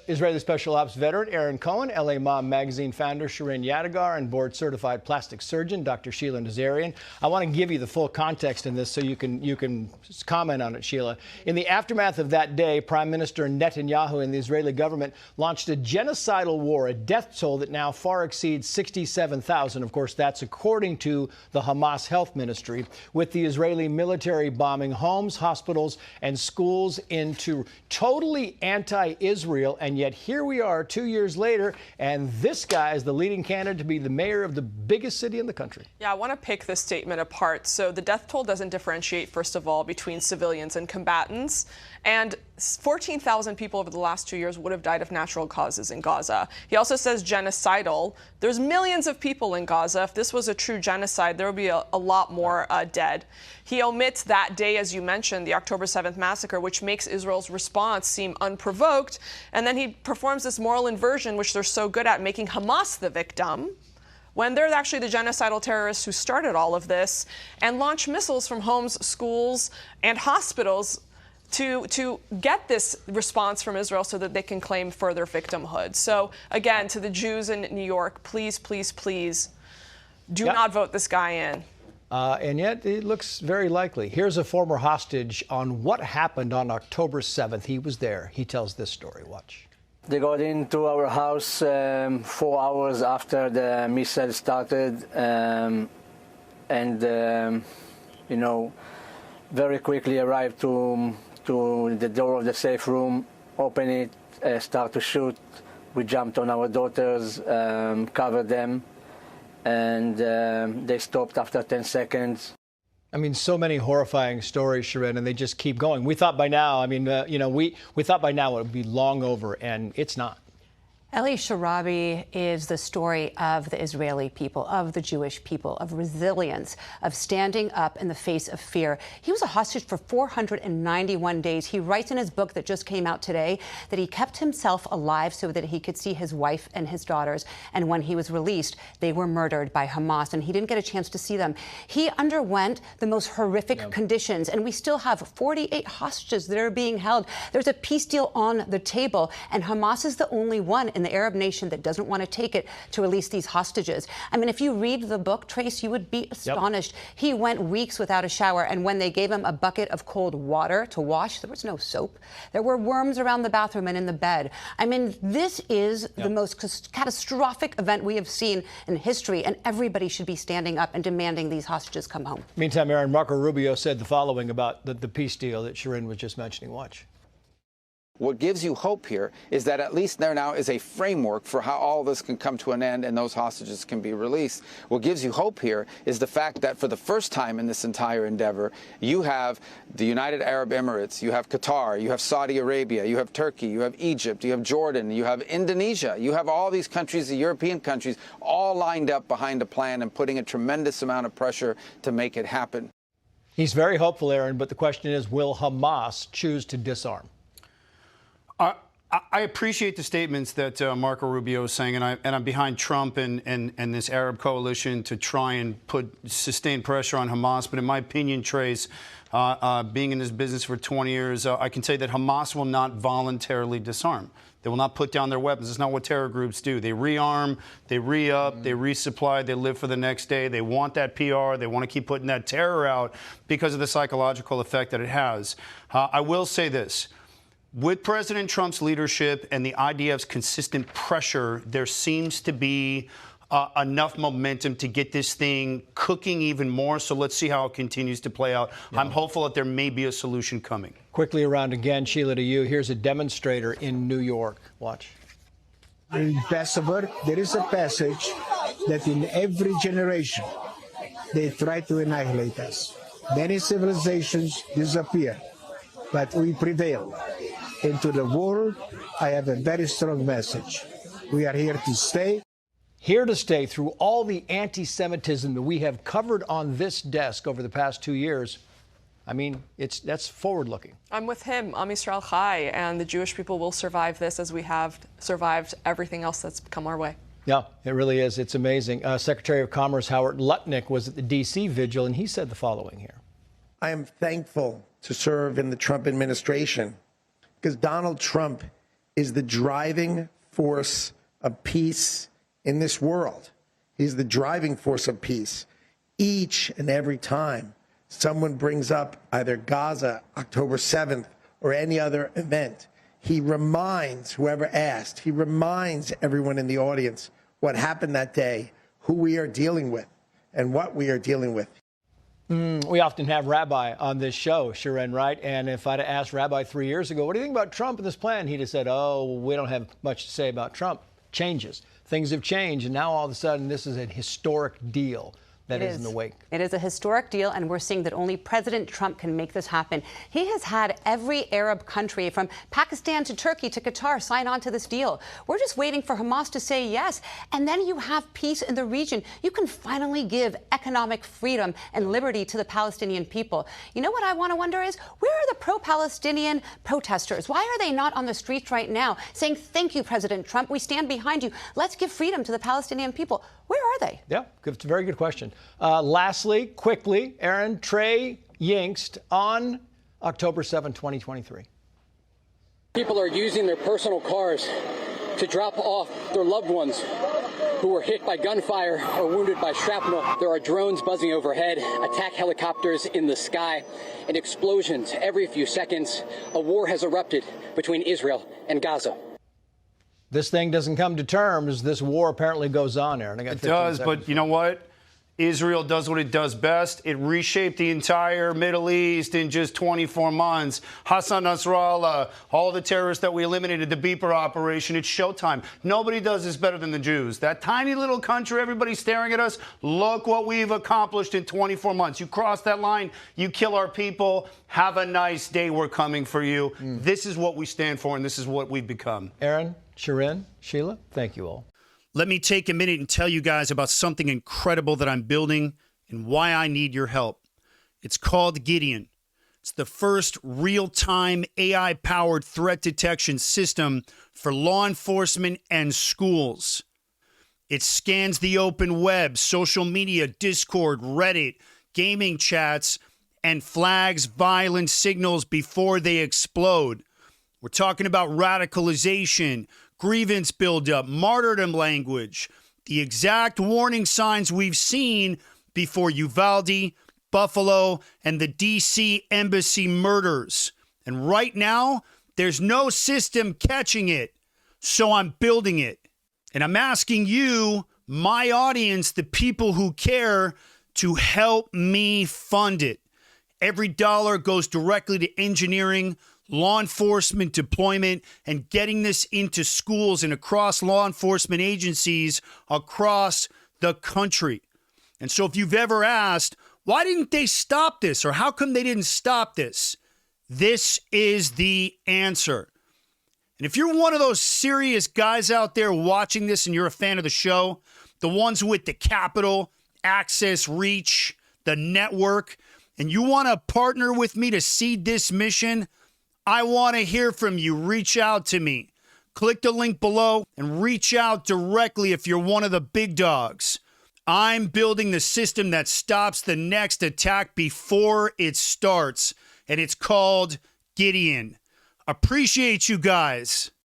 Israeli Special Ops veteran Aaron Cohen, LA Mom magazine founder Shirin Yadigar, and board-certified plastic surgeon Dr. Sheila Nazarian. I want to give you the full context in this so you can comment on it, Sheila. In the aftermath of that day, Prime Minister Netanyahu and the Israeli government launched a genocidal war, a death toll that now far exceeds 67,000. Of course, that's according to the Hamas Health Ministry, with the Israeli military bombing homes, hospitals, and schools into totally anti-Israel. And yet here we are 2 years later, and this guy is the leading candidate to be the mayor of the biggest city in the country. Yeah, I want to pick this statement apart. So the death toll doesn't differentiate, first of all, between civilians and combatants. And 14,000 people over the last 2 years would have died of natural causes in Gaza. He also says genocidal. There's millions of people in Gaza. If this was a true genocide, there would be a lot more dead. He omits that day, as you mentioned, the October 7th massacre, which makes Israel's response seem unprovoked. And then he performs this moral inversion, which they're so good at, making Hamas the victim, when they're actually the genocidal terrorists who started all of this, and launch missiles from homes, schools, and hospitals to get this response from Israel so that they can claim further victimhood. So, again, to the Jews in New York, please, please, please do not vote this guy in. And yet it looks very likely. Here's a former hostage on what happened on October 7th. He was there. He tells this story. Watch. They got into our house 4 hours after the missile started, you know, very quickly arrived to the door of the safe room, open it, start to shoot. We jumped on our daughters, covered them, and they stopped after 10 seconds. I mean, so many horrifying stories, Shirin, and they just keep going. We thought by now, I mean, we thought by now it would be long over, and it's not. Eli Sharabi is the story of the Israeli people, of the Jewish people, of resilience, of standing up in the face of fear. He was a hostage for 491 days. He writes in his book that just came out today that he kept himself alive so that he could see his wife and his daughters. And when he was released, they were murdered by Hamas, and he didn't get a chance to see them. He underwent the most horrific conditions, and we still have 48 hostages that are being held. There's a peace deal on the table, and Hamas is the only one in the Arab nation that doesn't want to take it to release these hostages. I mean, if you read the book, Trace, you would be astonished. He went weeks without a shower, and when they gave him a bucket of cold water to wash, there was no soap. There were worms around the bathroom and in the bed. I mean, this is the most catastrophic event we have seen in history, and everybody should be standing up and demanding these hostages come home. Meantime, Aaron, Marco Rubio said the following about the peace deal that Shirin was just mentioning. Watch. What gives you hope here is that at least there now is a framework for how all this can come to an end and those hostages can be released. What gives you hope here is the fact that for the first time in this entire endeavor, you have the United Arab Emirates, you have Qatar, you have Saudi Arabia, you have Turkey, you have Egypt, you have Jordan, you have Indonesia, you have all these countries, the European countries, all lined up behind a plan and putting a tremendous amount of pressure to make it happen. He's very hopeful, Aaron, but the question is, will Hamas choose to disarm? I appreciate the statements that Marco Rubio is saying, and I'm behind Trump and this Arab coalition to try and put sustained pressure on Hamas. But in my opinion, Trace, being in this business for 20 years, I can say that Hamas will not voluntarily disarm. They will not put down their weapons. It's not what terror groups do. They rearm, they re-up, they resupply, they live for the next day. They want that PR. They want to keep putting that terror out because of the psychological effect that it has. I will say this. With President Trump's leadership and the IDF's consistent pressure, there seems to be enough momentum to get this thing cooking even more. So let's see how it continues to play out. Yeah. I'm hopeful that there may be a solution coming. Quickly around again, Sheila, to you. Here's a demonstrator in New York. Watch. In Passover, there is a passage that in every generation they try to annihilate us. Many civilizations disappear, but we prevail. And to the world, I have a very strong message. We are here to stay. Here to stay through all the anti-Semitism that we have covered on this desk over the past 2 years. I mean, that's forward-looking. I'm with him, Am Yisrael Chai, and the Jewish people will survive this as we have survived everything else that's come our way. Yeah, it really is. It's amazing. Secretary of Commerce Howard Lutnick was at the D.C. vigil, and he said the following here. I am thankful to serve in the Trump administration because Donald Trump is the driving force of peace in this world. He's the driving force of peace. Each and every time someone brings up either Gaza, October 7th, or any other event, he reminds whoever asked, he reminds everyone in the audience what happened that day, who we are dealing with, and what we are dealing with. We often have Rabbi on this show, Sharon, right? And if I'd asked Rabbi 3 years ago, what do you think about Trump and this plan? He'd have said, oh, we don't have much to say about Trump. Changes. Things have changed, and now all of a sudden this is a historic deal that is in the wake. It is a historic deal, and we're seeing that only President Trump can make this happen. He has had every Arab country, from Pakistan to Turkey to Qatar, sign on to this deal. We're just waiting for Hamas to say yes, and then you have peace in the region. You can finally give economic freedom and liberty to the Palestinian people. You know what I want to wonder is, where are the pro-Palestinian protesters? Why are they not on the streets right now saying, thank you, President Trump, we stand behind you. Let's give freedom to the Palestinian people. Where are they? Yeah, it's a very good question. Lastly, quickly, Aaron, Trey Yingst on October 7, 2023. People are using their personal cars to drop off their loved ones who were hit by gunfire or wounded by shrapnel. There are drones buzzing overhead, attack helicopters in the sky, and explosions every few seconds. A war has erupted between Israel and Gaza. This thing doesn't come to terms. This war apparently goes on, Aaron. It does, but you know what? Israel does what it does best. It reshaped the entire Middle East in just 24 months. Hassan Nasrallah, all the terrorists that we eliminated, the beeper operation, it's showtime. Nobody does this better than the Jews. That tiny little country, everybody's staring at us. Look what we've accomplished in 24 months. You cross that line, you kill our people. Have a nice day. We're coming for you. This is what we stand for, and this is what we've become. Aaron, Sharon, Sheila, thank you all. Let me take a minute and tell you guys about something incredible that I'm building and why I need your help. It's called Gideon. It's the first real-time AI-powered threat detection system for law enforcement and schools. It scans the open web, social media, Discord, Reddit, gaming chats, and flags violent signals before they explode. We're talking about radicalization, grievance buildup, martyrdom language, the exact warning signs we've seen before Uvalde, Buffalo, and the D.C. embassy murders. And right now, there's no system catching it. So I'm building it. And I'm asking you, my audience, the people who care, to help me fund it. Every dollar goes directly to engineering, law enforcement deployment, and getting this into schools and across law enforcement agencies across the country. And so if you've ever asked, why didn't they stop this? Or how come they didn't stop this? This is the answer. And if you're one of those serious guys out there watching this and you're a fan of the show, the ones with the capital, access, reach, the network, and you want to partner with me to seed this mission, I want to hear from you. Reach out to me. Click the link below and reach out directly if you're one of the big dogs. I'm building the system that stops the next attack before it starts, and it's called Gideon. Appreciate you guys.